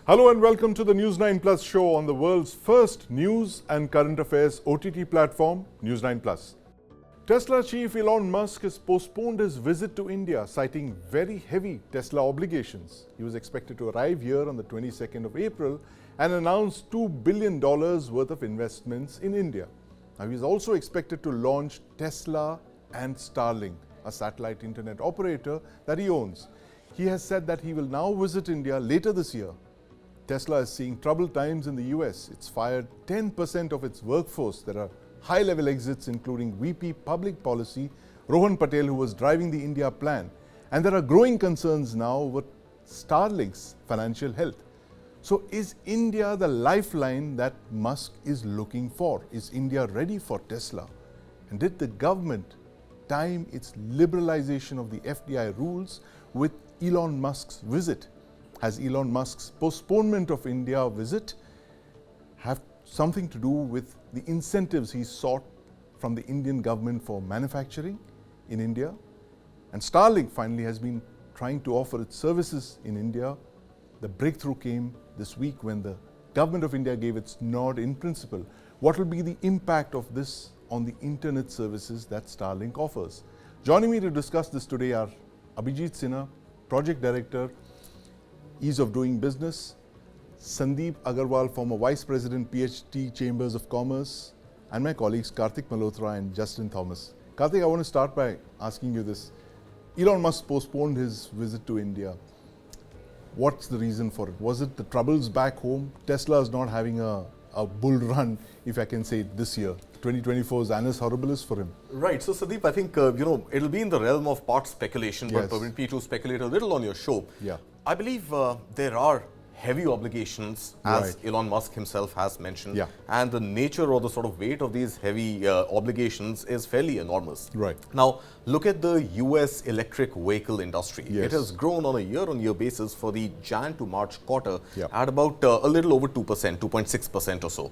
Hello and welcome to the News9 Plus Show on the world's first news and current affairs OTT platform, News9 Plus. Tesla chief Elon Musk has postponed his visit to India, citing very heavy Tesla obligations. He was expected to arrive here on the 22nd of April and announce $2 billion worth of investments in India. Now, he is also expected to launch Tesla and Starlink, a satellite internet operator that he owns. He has said that he will now visit India later this year. Tesla is seeing troubled times in the US. It's fired 10% of its workforce. There are high-level exits, including VP Public Policy Rohan Patel, who was driving the India plan. And there are growing concerns now over Starlink's financial health. So is India the lifeline that Musk is looking for? Is India ready for Tesla? And did the government time its liberalization of the FDI rules with Elon Musk's visit? Has Elon Musk's postponement of India visit have something to do with the incentives he sought from the Indian government for manufacturing in India? And Starlink finally has been trying to offer its services in India. The breakthrough came this week when the government of India gave its nod in principle. What will be the impact of this on the internet services that Starlink offers? Joining me to discuss this today are Abhijeet Sinha, Project Director, Ease of Doing Business, Sandeep Aggarwal, former Vice President, PhD, Chambers of Commerce, and my colleagues Karthik Malhotra and Justin Thomas. Karthik, I want to start by asking you this. Elon Musk postponed his visit to India. What's the reason for it? Was it the troubles back home? Tesla is not having a bull run, if I can say it, this year. 2024 is annus horribilis for him. Right. So, Sandeep, I think, it'll be in the realm of part speculation, but permit me to speculate a little on your show. Yeah. I believe there are heavy obligations, as Elon Musk himself has mentioned, and the nature or the sort of weight of these heavy obligations is fairly enormous. Right. Now, look at the US electric vehicle industry. It has grown on a year-on-year basis for the Jan to March quarter at about a little over 2%, 2.6% or so.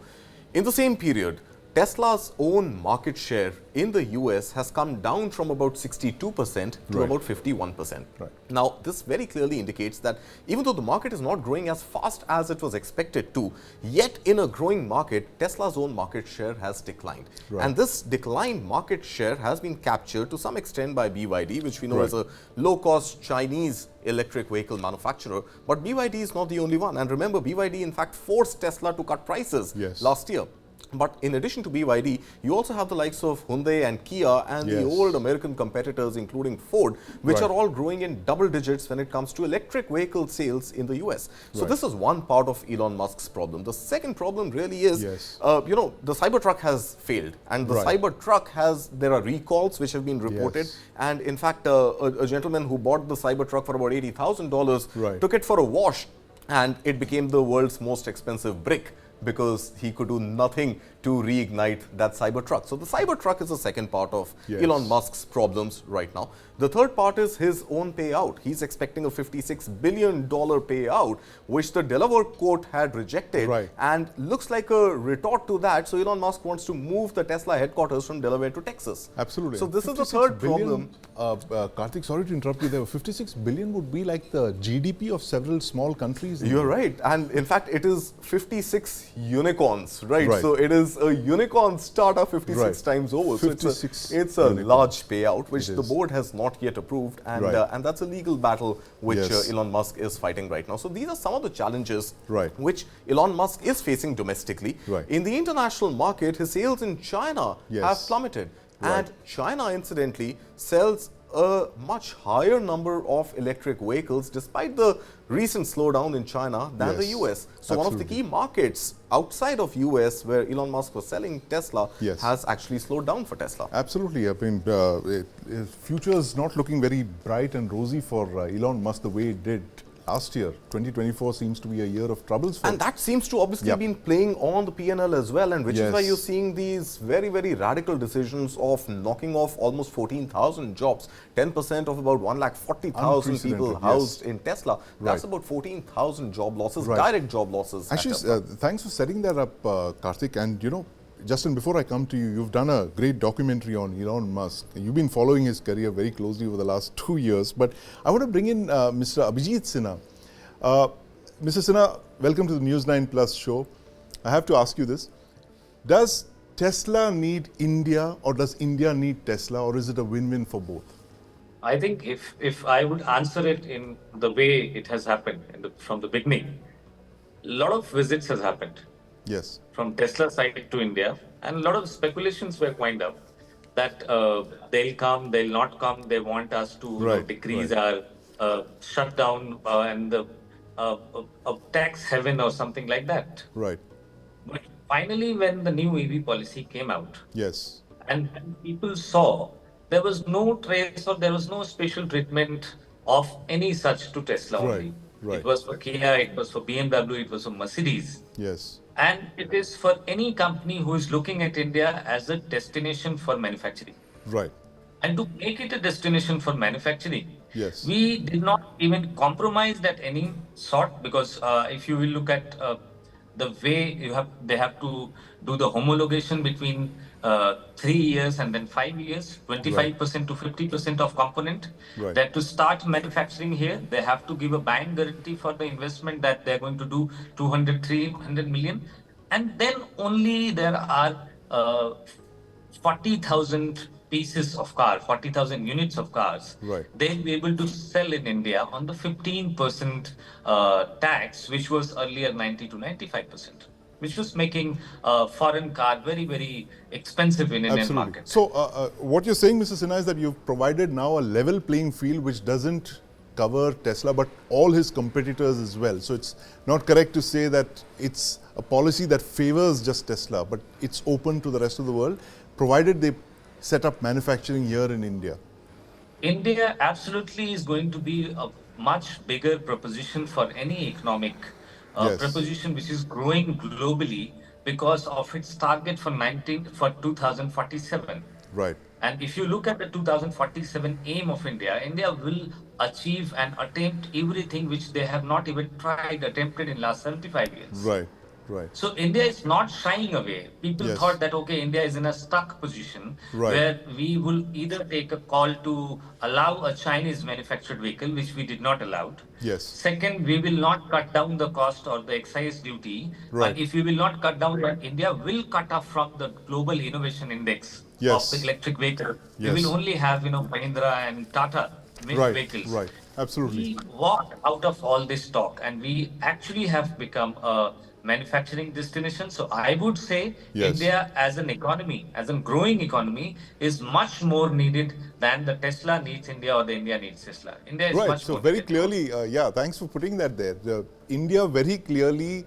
In the same period, Tesla's own market share in the US has come down from about 62% to about 51%. Now, this very clearly indicates that even though the market is not growing as fast as it was expected to, yet in a growing market, Tesla's own market share has declined. And this declined market share has been captured to some extent by BYD, which we know is a low-cost Chinese electric vehicle manufacturer. But BYD is not the only one. And remember, BYD in fact forced Tesla to cut prices last year. But in addition to BYD, you also have the likes of Hyundai and Kia and the old American competitors, including Ford, which are all growing in double digits when it comes to electric vehicle sales in the US. So this is one part of Elon Musk's problem. The second problem really is, the Cybertruck has failed, and the Cybertruck there are recalls which have been reported. And in fact, a gentleman who bought the Cybertruck for about $80,000 took it for a wash, and it became the world's most expensive brick, because he could do nothing to reignite that Cybertruck. So the Cybertruck is the second part of Elon Musk's problems right now. The third part is his own payout. He's expecting a $56 billion payout, which the Delaware court had rejected. And looks like a retort to that. So Elon Musk wants to move the Tesla headquarters from Delaware to Texas. Absolutely. So this is the third problem. Karthik, sorry to interrupt you there. 56 billion would be like the GDP of several small countries. You're right. And in fact, it is 56 unicorns, right? So it is a unicorn startup 56 times over. So it's a large payout, which the board has not yet approved. And that's a legal battle which Elon Musk is fighting right now. So these are some of the challenges which Elon Musk is facing domestically. In the international market, his sales in China have plummeted. And China, incidentally, sells a much higher number of electric vehicles despite the recent slowdown in China than the US. So one of the key markets outside of US where Elon Musk was selling Tesla has actually slowed down for Tesla. Absolutely. I mean, future is not looking very bright and rosy for Elon Musk the way it did last year. 2024 seems to be a year of troubles for And that seems to obviously been playing on the P&L as well, and which is why you're seeing these very, very radical decisions of knocking off almost 14,000 jobs, 10% of about 140,000 people housed in Tesla. That's about 14,000 job losses, direct job losses. Actually, thanks for setting that up, Karthik. And you know, Justin, before I come to you, you've done a great documentary on Elon Musk. You've been following his career very closely over the last 2 years. But I want to bring in Mr. Abhijeet Sinha. Mr. Sinha, welcome to the News9 Plus show. I have to ask you this. Does Tesla need India, or does India need Tesla, or is it a win-win for both? I think if I would answer it in the way it has happened from the beginning, a lot of visits has happened Yes. from Tesla side to India, and a lot of speculations were coined up that they'll come, they'll not come, they want us to Right, decrease right. our shutdown and the tax heaven or something like that. Right. But finally, when the new EV policy came out, Yes. and people saw there was no trace or there was no special treatment of any such to Tesla Right, only. right. It was for Kia, it was for BMW, it was for Mercedes. Yes. And it is for any company who is looking at India as a destination for manufacturing. Right. And to make it a destination for manufacturing, Yes. we did not even compromise that any sort, because if you will look at the way they have to do the homologation between 3 years and then 5 years, 25% to 50% of component. Right. That to start manufacturing here, they have to give a bank guarantee for the investment that they're going to do 200, 300 million. And then only there are 40,000 pieces of car, 40,000 units of cars, Right. they'll be able to sell in India on the 15% tax, which was earlier 90 to 95%, which was making foreign car very, very expensive in Indian Absolutely. market. So, what you're saying, Mr. Sinha, is that you've provided now a level playing field which doesn't cover Tesla, but all his competitors as well. So, it's not correct to say that it's a policy that favors just Tesla, but it's open to the rest of the world, provided they set up manufacturing here in India. India absolutely is going to be a much bigger proposition for any economic Yes. proposition which is growing globally because of its target for 2047. Right. And if you look at the 2047 aim of India, India will achieve and attempt everything which they have not even attempted in last 75 years. Right. Right. So India is not shying away. People Yes. thought that, okay, India is in a stuck position Right. where we will either take a call to allow a Chinese manufactured vehicle, which we did not allow. Yes. Second, we will not cut down the cost or the excise duty. Right. But if we will not cut down, then India will cut off from the global innovation index Yes. of the electric vehicle. Yes. We will only have, Mahindra and Tata made Right. vehicles. Right. Absolutely. We walked out of all this talk and we actually have become a manufacturing destination. So I would say Yes. India as an economy, as a growing economy, is much more needed than the Tesla needs India or the India needs Tesla. India is Right. much So more very needed. clearly, yeah, thanks for putting that there. India very clearly,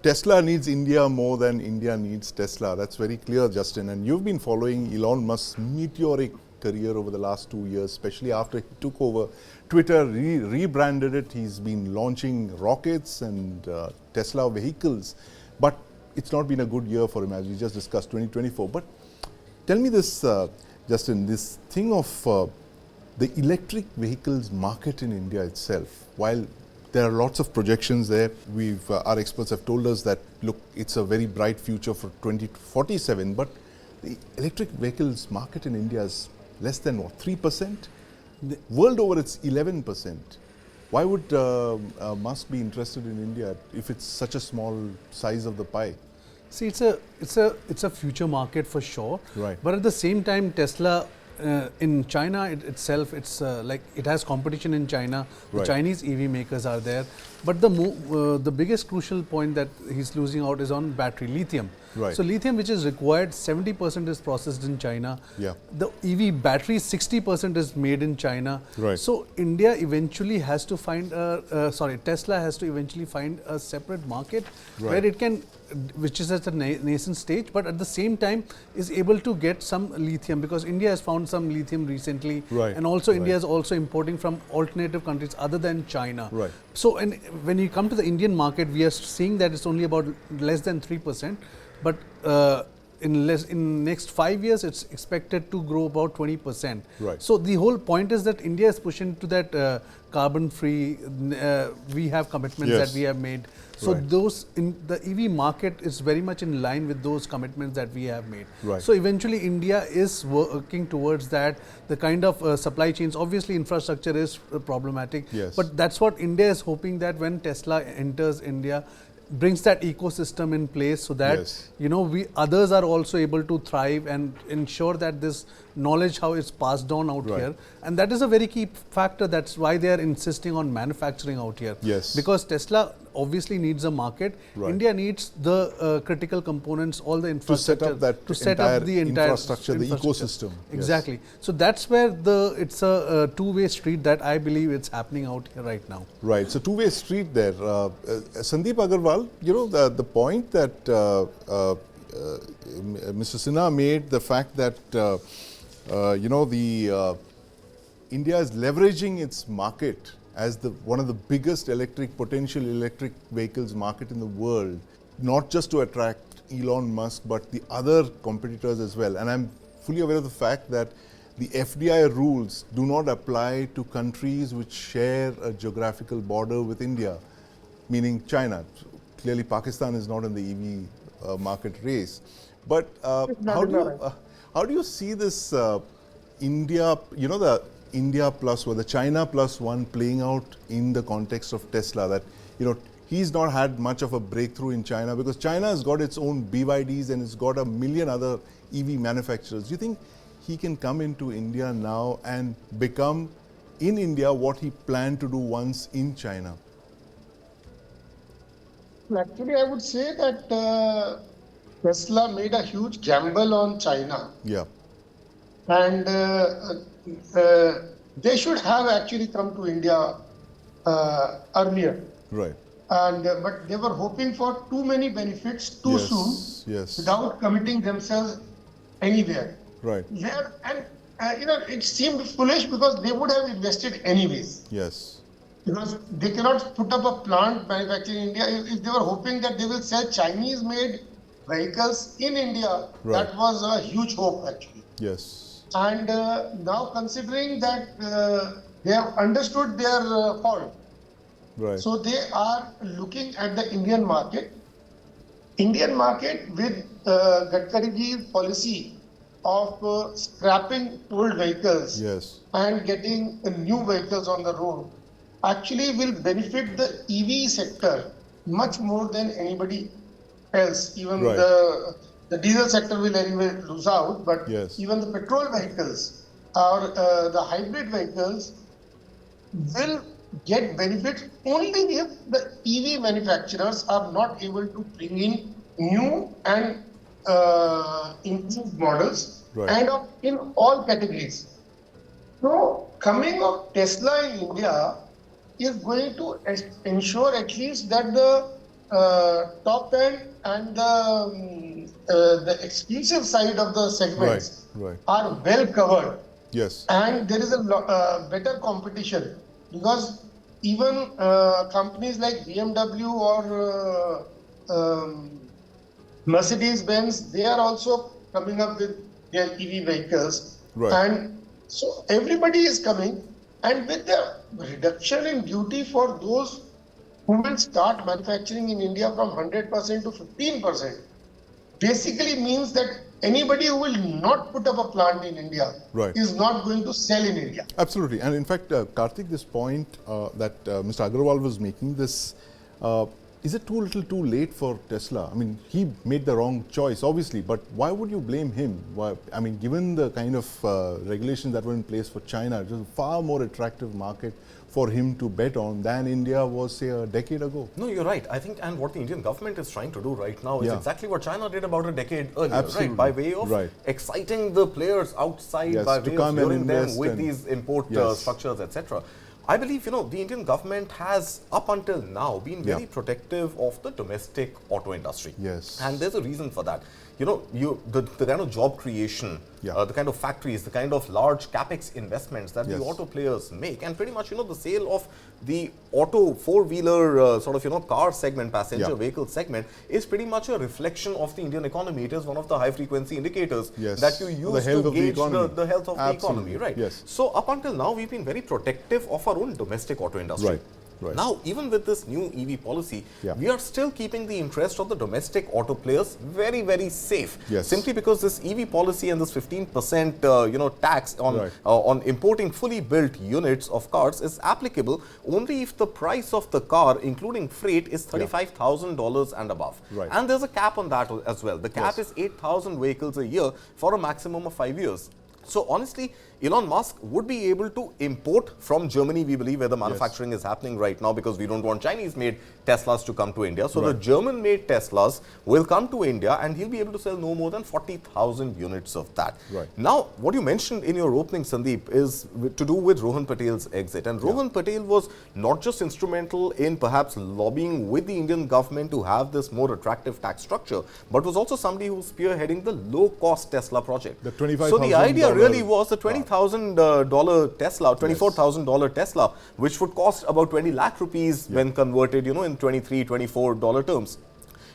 Tesla needs India more than India needs Tesla. That's very clear, Justin. And you've been following Elon Musk's meteoric career over the last 2 years, especially after he took over Twitter, rebranded it. He's been launching rockets and Tesla vehicles. But it's not been a good year for him, as we just discussed, 2024. But tell me this, Justin, this thing of the electric vehicles market in India itself. While there are lots of projections there, our experts have told us that, look, it's a very bright future for 2047, but the electric vehicles market in India is less than what, 3%? The world over, it's 11%. Why would Musk be interested in India if it's such a small size of the pie? See, it's a future market for sure. Right. But at the same time, Tesla in China itself, it's like it has competition in China. The Right. Chinese EV makers are there. But the biggest crucial point that he's losing out is on battery, lithium. Right. So lithium, which is required, 70% is processed in China. Yeah. The EV battery, 60% is made in China. Right. So India eventually has to find Tesla has to eventually find a separate market Right. where it can, which is at the nascent stage, but at the same time is able to get some lithium, because India has found some lithium recently. Right. And also India Right. is also importing from alternative countries other than China. Right. So when you come to the Indian market, we are seeing that it's only about less than 3%. But in next 5 years, it's expected to grow about 20%. Right. So the whole point is that India is pushing to that carbon free. We have commitments Yes. that we have made. So Right. those in the EV market is very much in line with those commitments that we have made. Right. So eventually India is working towards that. The kind of supply chains, obviously infrastructure is problematic. Yes. But that's what India is hoping, that when Tesla enters India, brings that ecosystem in place, so that Yes. we others are also able to thrive and ensure that this knowledge how it's passed on out Right. here, and that is a very key factor. That's why they are insisting on manufacturing out here. Yes. Because Tesla obviously needs a market. Right. India needs the critical components, all the To infrastructure set up that to set up the entire infrastructure, the ecosystem. Yes. Exactly. So that's where it's a two-way street that I believe it's happening out here right now. Right. So two-way street there. Sandeep Aggarwal, the point that Mr. Sinha made, the fact that India is leveraging its market as one of the biggest potential electric vehicles market in the world, not just to attract Elon Musk, but the other competitors as well. And I'm fully aware of the fact that the FDI rules do not apply to countries which share a geographical border with India, meaning China. Clearly, Pakistan is not in the EV market race. But how do you see this India, the India plus one, the China plus one playing out in the context of Tesla? That he's not had much of a breakthrough in China because China has got its own BYDs and it's got a million other EV manufacturers. Do you think he can come into India now and become in India what he planned to do once in China? Actually, I would say that Tesla made a huge gamble on China. Yeah. And they should have actually come to India earlier. Right. And but they were hoping for too many benefits too soon, without committing themselves anywhere. Right. It seemed foolish because they would have invested anyways. Yes. Because they cannot put up a plant manufacturing in India. If they were hoping that they will sell Chinese-made vehicles in India, Right. that was a huge hope actually. Yes. And now considering that they have understood their fault, Right. so they are looking at the Indian market. Indian market with Gadkariji's policy of scrapping old vehicles Yes. and getting new vehicles on the road actually will benefit the EV sector much more than anybody else. Even Right. the diesel sector will anyway lose out, but Yes. even the petrol vehicles or the hybrid vehicles will get benefits only if the EV manufacturers are not able to bring in new and improved models, Right. and in all categories. So coming of Tesla in India is going to ensure at least that the top end and the exclusive side of the segments Right. are well covered. Yes. And there is a better competition because even companies like BMW or Mercedes-Benz, they are also coming up with their EV vehicles. Right. And so everybody is coming, and with the reduction in duty for those who will start manufacturing in India from 100% to 15%, basically means that anybody who will not put up a plant in India Right. is not going to sell in India. Absolutely. And in fact, Karthik, this point that Mr. Aggarwal was making, is it too little too late for Tesla? I mean, he made the wrong choice, obviously, but why would you blame him? Why, I mean, given the kind of regulations that were in place for China, it was a far more attractive market for him to bet on than India was, say, a decade ago. No, you're right. I think, and what the Indian government is trying to do right now is Yeah. exactly what China did about a decade earlier, Absolutely. right? By way of Right. exciting the players outside, Yes, by to way come of and luring them invest with and- these import Yes. structures, etc. I believe, the Indian government has, up until now, been very Yeah. protective of the domestic auto industry. Yes. And there's a reason for that. the kind of job creation, the kind of factories, the kind of large capex investments that the auto players make, and pretty much, the sale of the auto four-wheeler car segment, passenger vehicle segment is pretty much a reflection of the Indian economy. It is one of the high-frequency indicators that you use to gauge the health of the economy, right? Yes. So up until now, we've been very protective of our own domestic auto industry. Right. Right. Now, even with this new EV policy, we are still keeping the interest of the domestic auto players very, very safe. Yes. Simply because this EV policy and this 15% tax on importing fully built units of cars is applicable only if the price of the car, including freight, is $35,000 and above. Right. And there's a cap on that as well. The cap is 8,000 vehicles a year for a maximum of 5 years. So honestly, Elon Musk would be able to import from Germany, we believe, where the manufacturing is happening right now, because we don't want Chinese-made Teslas to come to India. So the German-made Teslas will come to India, and he'll be able to sell no more than 40,000 units of that. Right. Now, what you mentioned in your opening, Sandeep, is to do with Rohan Patel's exit. And Rohan Patel was not just instrumental in perhaps lobbying with the Indian government to have this more attractive tax structure, but was also somebody who was spearheading the low-cost Tesla project. The $25,000. So the idea really was the $20,000 Tesla, $24,000 Tesla, which would cost about 20 lakh rupees when converted, in $23, $24 terms.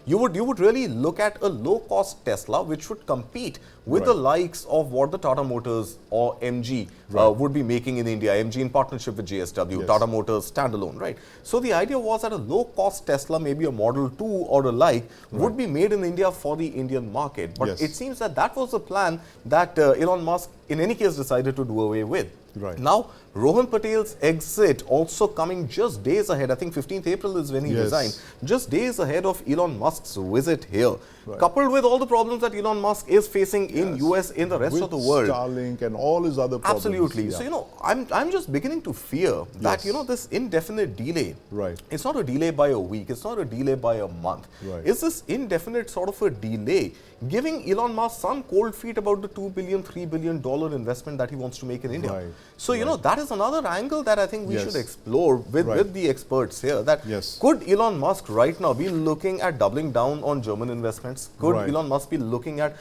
You would really look at a low-cost Tesla which would compete with the likes of what the Tata Motors or MG would be making in India, MG in partnership with JSW, Tata Motors standalone, right? So the idea was that a low-cost Tesla, maybe a Model 2 or a like, would be made in India for the Indian market. But it seems that was a plan that Elon Musk in any case decided to do away with. Right. Now, Rohan Patel's exit also coming just days ahead. I think 15th April is when he resigned. Just days ahead of Elon Musk's visit here. Coupled with all the problems that Elon Musk is facing in US, in the rest of the world. Starlink and all his other problems. Absolutely. So, I'm just beginning to fear that, this indefinite delay. Right. It's not a delay by a week. It's not a delay by a month. Right. It's this indefinite sort of a delay giving Elon Musk some cold feet about the $2 billion, $3 billion investment that he wants to make in India. Right. So, that is another angle that I think we should explore with the experts here. That could Elon Musk right now be looking at doubling down on German investments? Could Elon Musk be looking at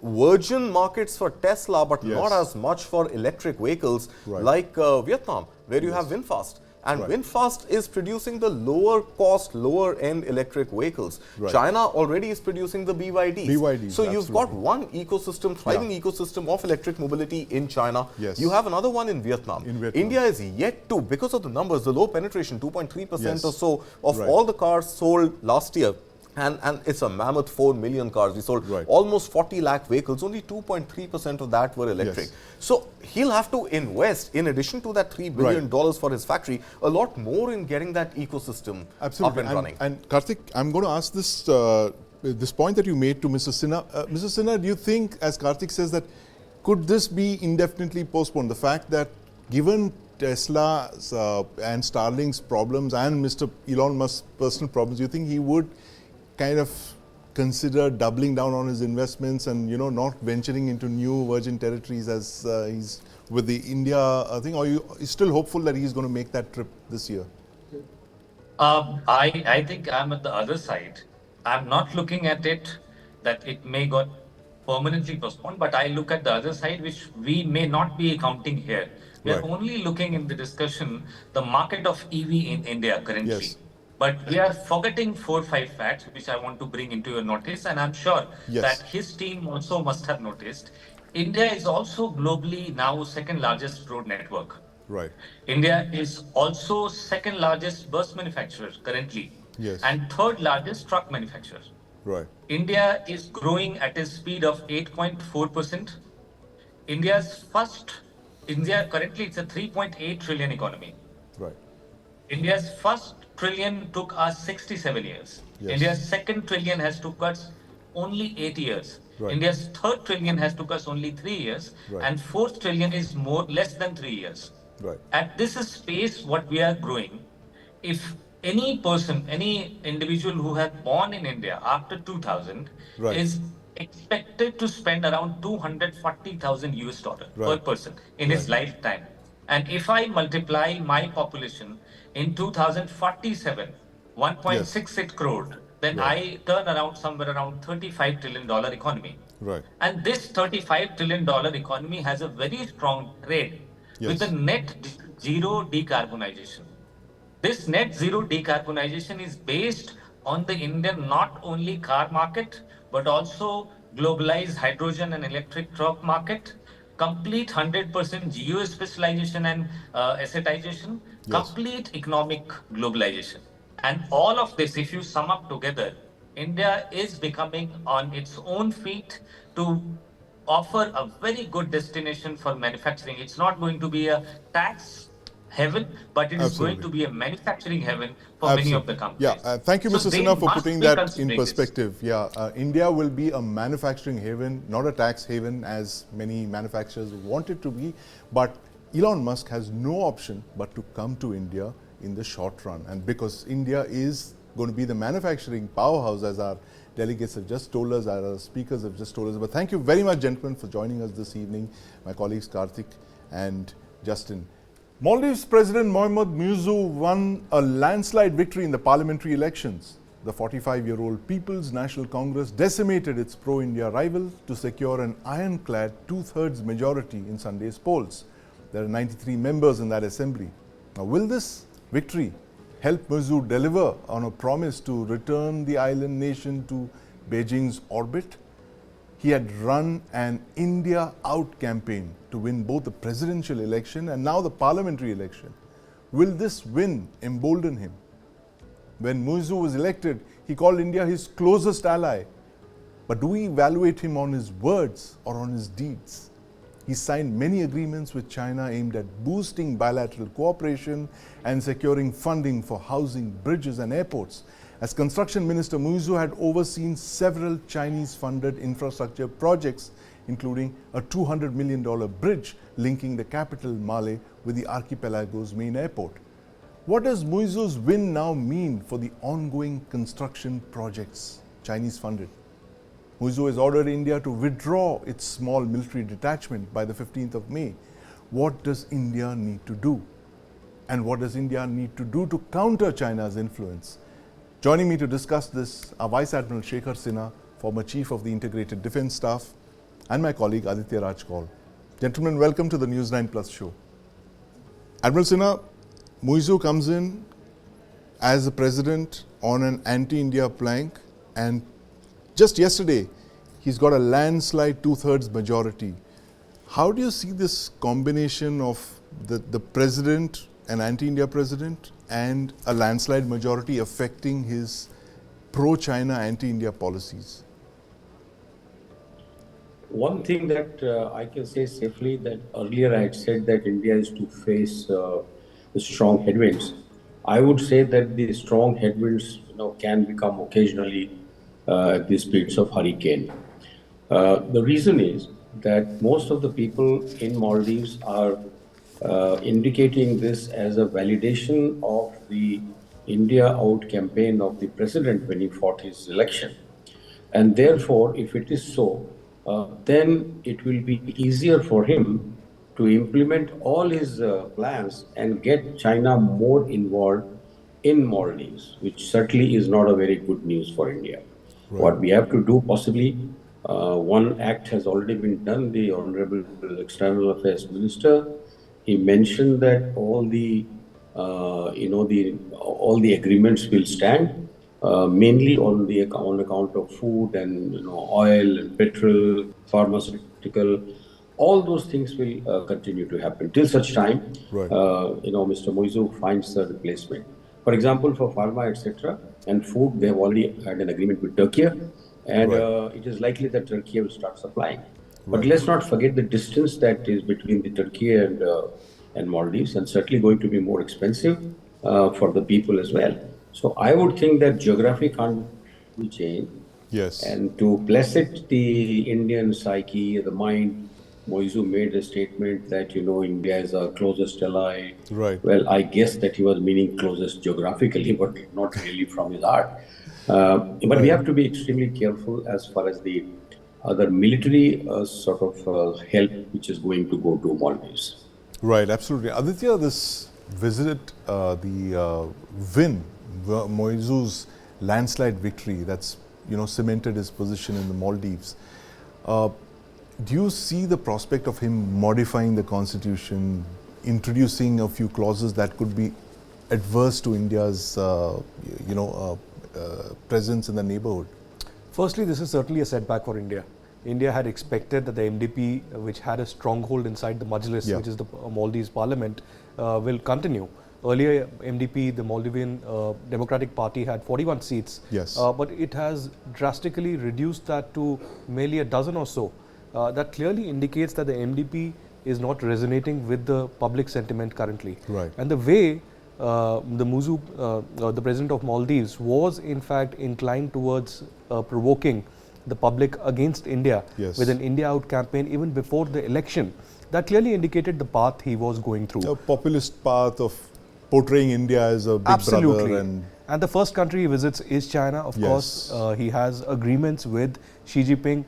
virgin markets for Tesla, but not as much for electric vehicles like Vietnam, where you have VinFast? And VinFast is producing the lower cost, lower end electric vehicles. China already is producing the BYDs. So you've got one ecosystem, thriving ecosystem of electric mobility in China. You have another one in Vietnam. India is yet to, because of the numbers, the low penetration, 2.3% or so of all the cars sold last year. And it's a mammoth 4 million cars. We sold almost 40 lakh vehicles. Only 2.3% of that were electric. So he'll have to invest, in addition to that $3 billion for his factory, a lot more in getting that ecosystem up and running. And Karthik, I'm going to ask this this point that you made to Mr. Sinha. Mr. Sinha, do you think, as Karthik says, that could this be indefinitely postponed? The fact that given Tesla's and Starlink's problems and Mr. Elon Musk's personal problems, do you think he would kind of consider doubling down on his investments and, not venturing into new virgin territories as he's with the India thing? Or are you still hopeful that he's going to make that trip this year? I think I'm at the other side. I'm not looking at it that it may got permanently postponed, but I look at the other side, which we may not be accounting here. We are only looking in the discussion, the market of EV in India currently. But we are forgetting 4 or 5 facts, which I want to bring into your notice, and I'm sure that his team also must have noticed. India is also globally now second largest road network. Right. India is also second largest bus manufacturer currently, and third largest truck manufacturer. Right. India is growing at a speed of 8.4%. India currently it's a 3.8 trillion economy. Right. India's first trillion took us 67 years. India's second trillion has took us only 8 years. India's third trillion has took us only 3 years, and fourth trillion is less than 3 years. At this space, what we are growing, if any person, any individual who has born in India after 2000 is expected to spend around $240,000 per person in his lifetime. And if I multiply my population in 2047, 1.68 crore, then I turn around somewhere around $35 trillion economy. Right. And this $35 trillion economy has a very strong trade with a net zero decarbonization. This net zero decarbonization is based on the Indian not only car market, but also globalized hydrogen and electric truck market, complete 100% geo specialization and assetization, complete economic globalization. And all of this, if you sum up together, India is becoming on its own feet to offer a very good destination for manufacturing. It's not going to be a tax heaven, but it is going to be a manufacturing heaven for many of the companies. Yeah, thank you, So Mr. they Sinha, for must putting be that in considering this. perspective. Yeah, India will be a manufacturing haven, not a tax haven, as many manufacturers want it to be. But Elon Musk has no option but to come to India in the short run. And because India is going to be the manufacturing powerhouse, as our delegates have just told us, our speakers have just told us. But thank you very much, gentlemen, for joining us this evening, my colleagues Karthik and Justin. Maldives President Mohamed Muizzu won a landslide victory in the parliamentary elections. The 45-year-old People's National Congress decimated its pro-India rival to secure an ironclad two-thirds majority in Sunday's polls. There are 93 members in that assembly. Now, will this victory help Muizzu deliver on a promise to return the island nation to Beijing's orbit? He had run an India out campaign to win both the presidential election and now the parliamentary election. Will this win embolden him? When Muizzu was elected, he called India his closest ally. But do we evaluate him on his words or on his deeds? He signed many agreements with China aimed at boosting bilateral cooperation and securing funding for housing, bridges and airports. As Construction Minister, Muizzu had overseen several Chinese-funded infrastructure projects, including a $200 million bridge linking the capital, Male, with the archipelago's main airport. What does Muizzu's win now mean for the ongoing construction projects, Chinese-funded? Muizzu has ordered India to withdraw its small military detachment by the 15th of May. What does India need to do? And what does India need to do to counter China's influence? Joining me to discuss this are Vice Admiral Shekhar Sinha, former Chief of the Integrated Defence Staff, and my colleague Aditya Raj Kaul. Gentlemen, welcome to the News9 Plus Show. Admiral Sinha, Muizzu comes in as the president on an anti-India plank, and just yesterday, he's got a landslide two-thirds majority. How do you see this combination of the president, an anti-India president, and a landslide majority affecting his pro-China, anti-India policies? One thing that I can say safely, that earlier I had said that India is to face the strong headwinds. I would say that the strong headwinds can become occasionally at the speeds of hurricane. The reason is that most of the people in Maldives are indicating this as a validation of the India out campaign of the president when he fought his election. And therefore, if it is so, then it will be easier for him to implement all his plans and get China more involved in Maldives, which certainly is not a very good news for India. Right. What we have to do, possibly, one act has already been done. The Honorable External Affairs Minister, he mentioned that all the agreements will stand, mainly on account of food and oil and petrol, pharmaceutical. All those things will continue to happen till such time. Right. Mr. Muizzu finds a replacement. For example, for pharma, etc., and food, they have already had an agreement with Turkey, and it is likely that Turkey will start supplying. But let's not forget the distance that is between the Turkey and Maldives, and certainly going to be more expensive for the people as well. So I would think that geography can't be changed. Yes. And to placate the Indian psyche, the mind, Muizzu made a statement that, India is our closest ally. Right. Well, I guess that he was meaning closest geographically, but not really from his heart. But we have to be extremely careful as far as the other military help which is going to go to Maldives. Right, absolutely. Aditya, this visit, the win, Muizzu's landslide victory that's cemented his position in the Maldives. Do you see the prospect of him modifying the constitution, introducing a few clauses that could be adverse to India's presence in the neighborhood? Firstly, this is certainly a setback for India. India had expected that the MDP, which had a stronghold inside the Majlis, which is the Maldives parliament, will continue. Earlier, MDP, the Maldivian Democratic Party, had 41 seats, but it has drastically reduced that to merely a dozen or so. That clearly indicates that the MDP is not resonating with the public sentiment currently. Right. And the way the Muizzu, the president of Maldives, was in fact inclined towards provoking the public against India with an India out campaign even before the election, that clearly indicated the path he was going through. A populist path of portraying India as a big brother. And the first country he visits is China, of course. He has agreements with Xi Jinping,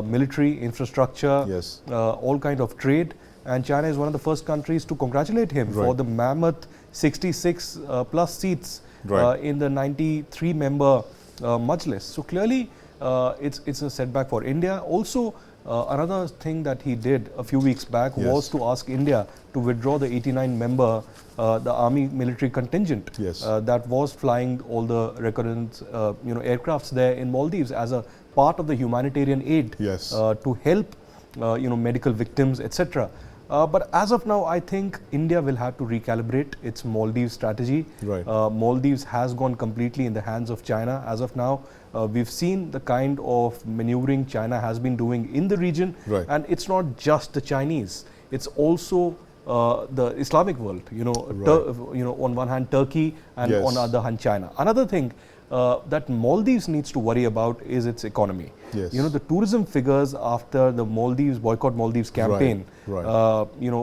military, infrastructure, all kind of trade. And China is one of the first countries to congratulate him for the mammoth 66 plus seats in the 93-member Majlis. So clearly, it's a setback for India. Also, another thing that he did a few weeks back was to ask India to withdraw the 89-member the army military contingent that was flying all the recurrent aircrafts there in Maldives as a part of the humanitarian aid to help medical victims, etc. But as of now, I think India will have to recalibrate its Maldives strategy. Maldives has gone completely in the hands of China as of now. We've seen the kind of maneuvering China has been doing in the region, and it's not just the Chinese. It's also the Islamic world. On one hand Turkey, and on the other hand China. Another thing that Maldives needs to worry about is its economy. The tourism figures after the Maldives boycott Maldives campaign,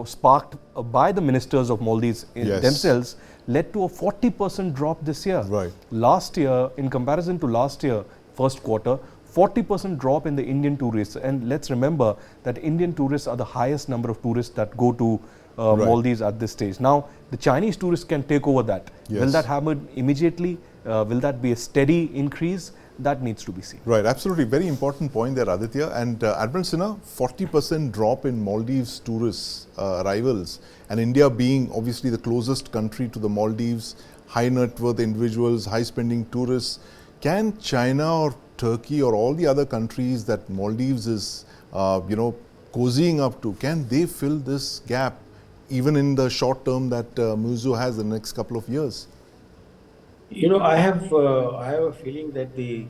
sparked by the ministers of Maldives themselves, led to a 40% drop this year. Last year, in comparison to last year, first quarter, 40% drop in the Indian tourists. And let's remember that Indian tourists are the highest number of tourists that go to Maldives at this stage. Now, the Chinese tourists can take over that. Will that happen immediately? Will that be a steady increase? That needs to be seen. Right, absolutely. Very important point there, Aditya. And Admiral Sinha, 40% drop in Maldives tourists arrivals, and India being obviously the closest country to the Maldives, high net worth individuals, high spending tourists. Can China or Turkey or all the other countries that Maldives is, cozying up to, can they fill this gap even in the short term that Muizzu has in the next couple of years? I have a feeling that the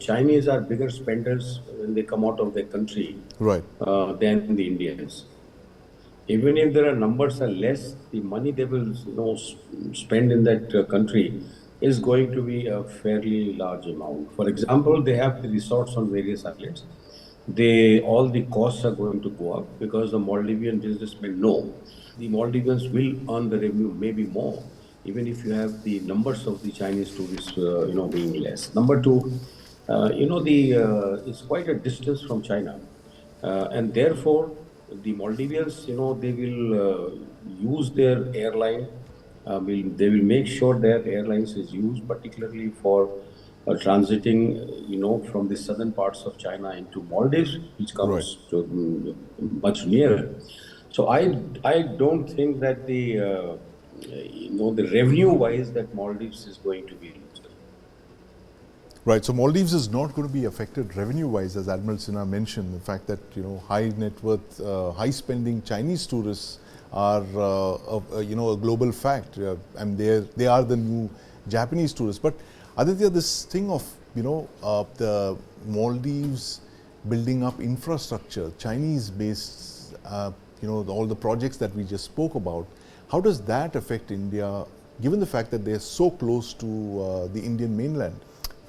Chinese are bigger spenders when they come out of their country than the Indians. Even if their numbers are less, the money they will spend in that country is going to be a fairly large amount. For example, they have the resorts on various islands. All the costs are going to go up because the Maldivian businessmen know the Maldivians will earn the revenue maybe more, even if you have the numbers of the Chinese tourists, being less. Number two, it's quite a distance from China, and therefore the Maldivians, they will use their airline. They will make sure their airlines is used, particularly for transiting, from the southern parts of China into Maldives, which comes to much nearer. So I don't think that the revenue-wise that Maldives is going to be reached. Right. So Maldives is not going to be affected revenue-wise, as Admiral Sinha mentioned. The fact that high net worth, high-spending Chinese tourists are a global fact, and they are the new Japanese tourists. But Aditya, this thing of the Maldives building up infrastructure, Chinese-based, all the projects that we just spoke about. How does that affect India, given the fact that they are so close to the Indian mainland?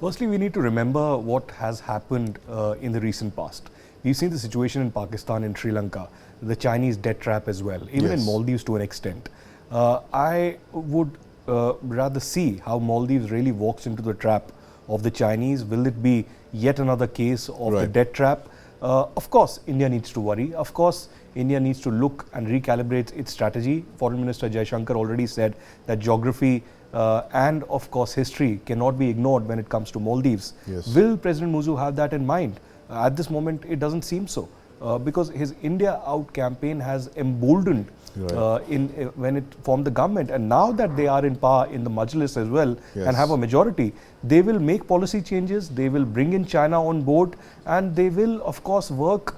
Firstly, we need to remember what has happened in the recent past. We've seen the situation in Pakistan and Sri Lanka, the Chinese debt trap as well, even in Maldives to an extent. I would rather see how Maldives really walks into the trap of the Chinese. Will it be yet another case of the debt trap? Of course, India needs to worry. Of course, India needs to look and recalibrate its strategy. Foreign Minister Jaishankar already said that geography and of course history cannot be ignored when it comes to Maldives. Yes. Will President Muizzu have that in mind? At this moment, it doesn't seem so, because his India Out campaign has emboldened when it formed the government, and now that they are in power in the Majlis as well and have a majority, they will make policy changes, they will bring in China on board, and they will of course work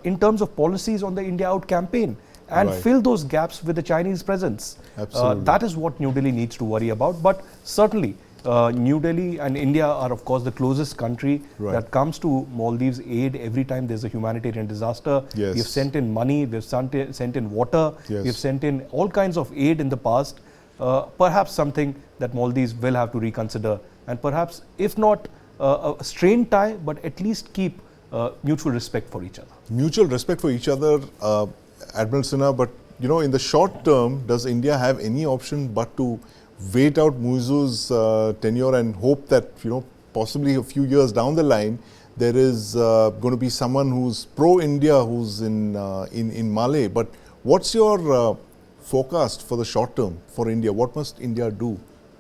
in terms of policies on the India Out campaign and fill those gaps with the Chinese presence. Absolutely. That is what New Delhi needs to worry about. But certainly, New Delhi and India are of course the closest country that comes to Maldives aid every time there's a humanitarian disaster. Yes. We've sent in money, we've sent in water, we've sent in all kinds of aid in the past. Perhaps something that Maldives will have to reconsider, and perhaps if not a strained tie, but at least keep mutual respect for each other. Mutual respect for each other, Admiral Sinha, but in the short term, does India have any option but to wait out Muizzu's tenure and hope that possibly a few years down the line there is going to be someone who's pro-India, who's in Malé? But what's your forecast for the short term for India? What must India do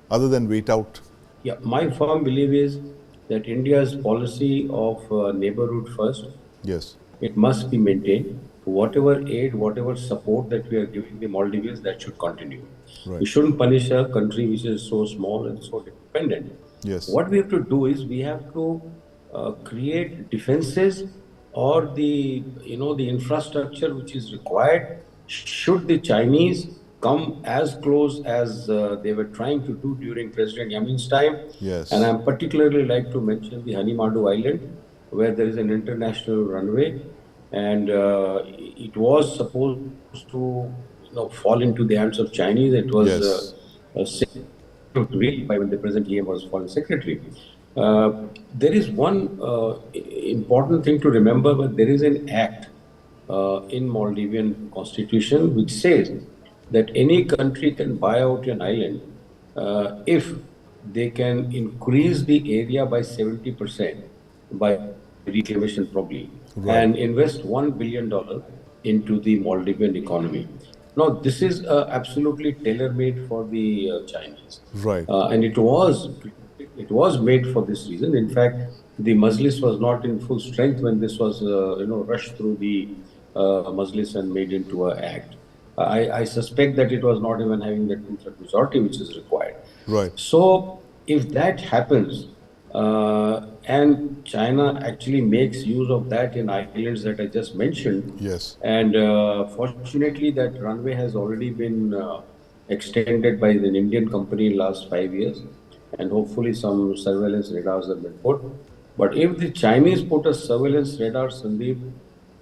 other than wait out? Yeah, my firm belief is that India's policy of neighborhood first, it must be maintained. Whatever aid, whatever support that we are giving the Maldivians, that should continue. We shouldn't punish a country which is so small and so dependent. What we have to do is we have to create defenses or the infrastructure which is required should the Chinese come as close as they were trying to do during President Yamin's time. And I'm particularly like to mention the Hanimadu Island, where there is an international runway, and it was supposed to fall into the hands of Chinese. It was really by when the present EM was foreign secretary. There is one important thing to remember, but there is an act in Maldivian constitution which says that any country can buy out an island if they can increase the area by 70% by reclamation probably, and invest $1 billion into the Maldivian economy. Now, this is absolutely tailor-made for the Chinese, and it was made for this reason. In fact, the Majlis was not in full strength when this was rushed through the Majlis and made into an act. I suspect that it was not even having the two-thirds majority which is required. So, if that happens, and China actually makes use of that in islands that I just mentioned, and fortunately that runway has already been extended by an Indian company in the last 5 years, and hopefully some surveillance radars have been put. But if the Chinese put a surveillance radar, Sandeep,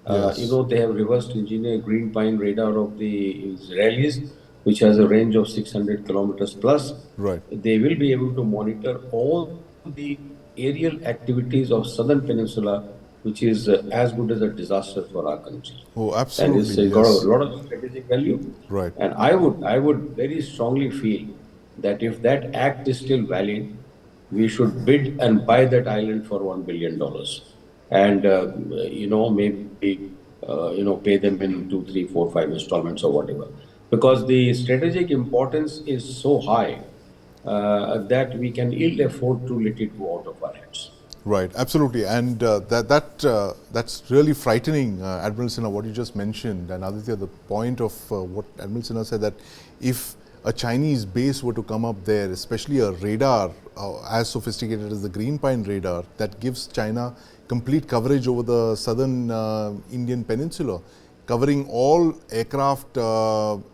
they have reversed engineered green pine radar of the Israelis, which has a range of 600 kilometers plus. They will be able to monitor all the aerial activities of Southern Peninsula, which is as good as a disaster for our country. Oh, absolutely. And it's got a lot of strategic value. And I would very strongly feel that if that act is still valid, we should bid and buy that island for $1 billion. And, maybe, pay them in 2, 3, 4, 5 installments or whatever. Because the strategic importance is so high that we can ill afford to let it go out of our hands. Right, absolutely. And that's really frightening, Admiral Sinha, what you just mentioned. And Aditya, the point of what Admiral Sinha said, that if a Chinese base were to come up there, especially a radar as sophisticated as the Green Pine radar, that gives China complete coverage over the southern Indian peninsula, covering all aircraft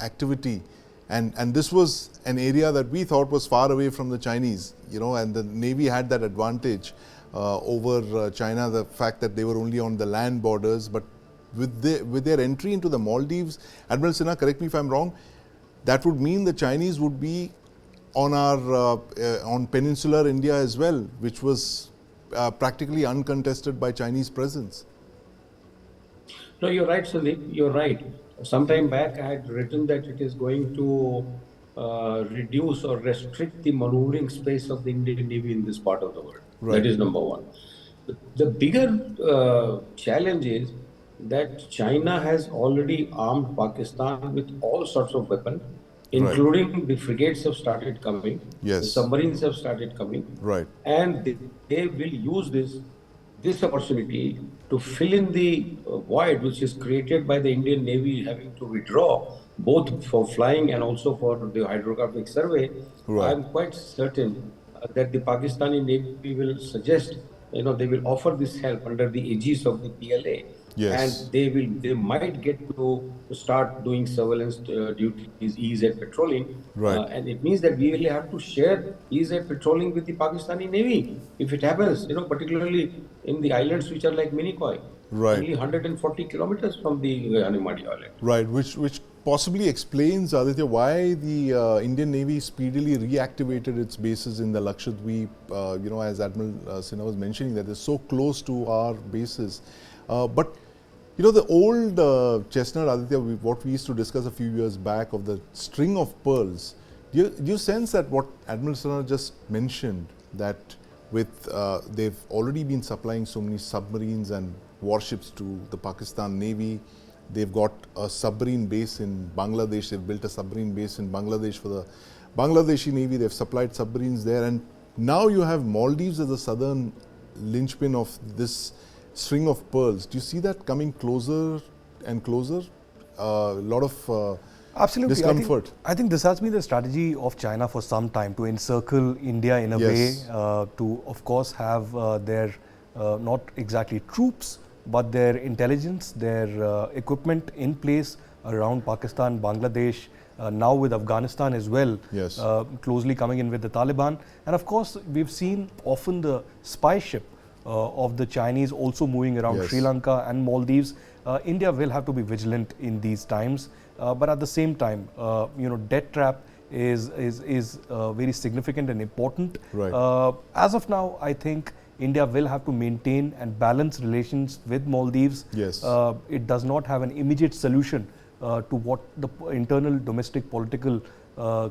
activity. And this was an area that we thought was far away from the Chinese, and the Navy had that advantage over China, the fact that they were only on the land borders. But with their entry into the Maldives, Admiral Sinha, correct me if I'm wrong, that would mean the Chinese would be on our on peninsular India as well, which was practically uncontested by Chinese presence. No, you're right, Sandeep. You're right. Sometime back, I had written that it is going to reduce or restrict the maneuvering space of the Indian Navy in this part of the world. That is number one. The bigger challenge is that China has already armed Pakistan with all sorts of weapons, including the frigates have started coming, Yes. the submarines have started coming, Right. and they will use this opportunity to fill in the void which is created by the Indian Navy having to withdraw, both for flying and also for the hydrographic survey. Right. I'm quite certain that the Pakistani Navy will suggest, they will offer this help under the aegis of the PLA. Yes. And they might get to start doing surveillance duties, EEZ patrolling. Right. And it means that we will have to share EEZ patrolling with the Pakistani Navy if it happens, particularly in the islands which are like Minicoy. Right. Only 140 kilometers from the Animadi Island. Right, which possibly explains, Aditya, why the Indian Navy speedily reactivated its bases in the Lakshadweep, as Admiral Sinha was mentioning, that they're so close to our bases. But the old chestnut, Aditya, what we used to discuss a few years back of the string of pearls, do you sense that what Admiral Sinha just mentioned, that with they've already been supplying so many submarines and warships to the Pakistan Navy, they've got a submarine base in Bangladesh, they've built a submarine base in Bangladesh for the Bangladeshi Navy, they've supplied submarines there, and now you have Maldives as the southern linchpin of this string of pearls. Do you see that coming closer and closer? A lot of absolutely discomfort. I think this has been the strategy of China for some time, to encircle India in a way, to of course have their not exactly troops, but their intelligence, their equipment in place around Pakistan, Bangladesh, now with Afghanistan as well, Yes. Closely coming in with the Taliban. And of course, we've seen often the spy ship of the Chinese also moving around Yes. Sri Lanka and Maldives. India will have to be vigilant in these times, but at the same time, debt trap is very significant and important. Right. As of now, I think India will have to maintain and balance relations with Maldives. Yes. It does not have an immediate solution to what the internal domestic political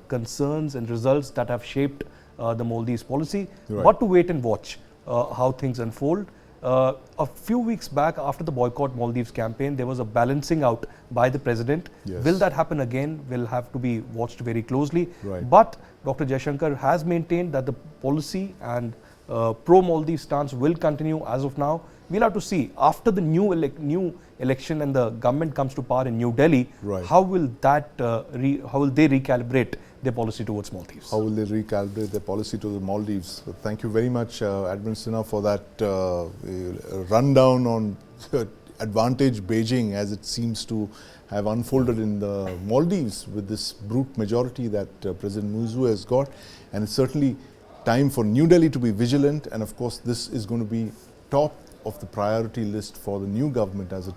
concerns and results that have shaped the Maldives policy, Right. but to wait and watch how things unfold. A few weeks back, after the Boycott Maldives campaign, there was a balancing out by the president. Yes. Will that happen again? Will have to be watched very closely. Right. But Dr. Jaishankar has maintained that the policy and pro-Maldives stance will continue as of now. We'll have to see after the new election and the government comes to power in New Delhi, Right. how will they recalibrate their policy towards Maldives? How will they recalibrate their policy to the Maldives? So thank you very much, Admiral Sinha, for that rundown on advantage Beijing as it seems to have unfolded in the Maldives with this brute majority that President Muizzu has got. And it's certainly time for New Delhi to be vigilant, and of course this is going to be top of the priority list for the new government as it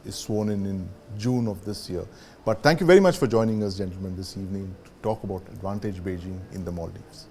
is sworn in June of this year. But thank you very much for joining us, gentlemen, this evening to talk about advantage Beijing in the Maldives.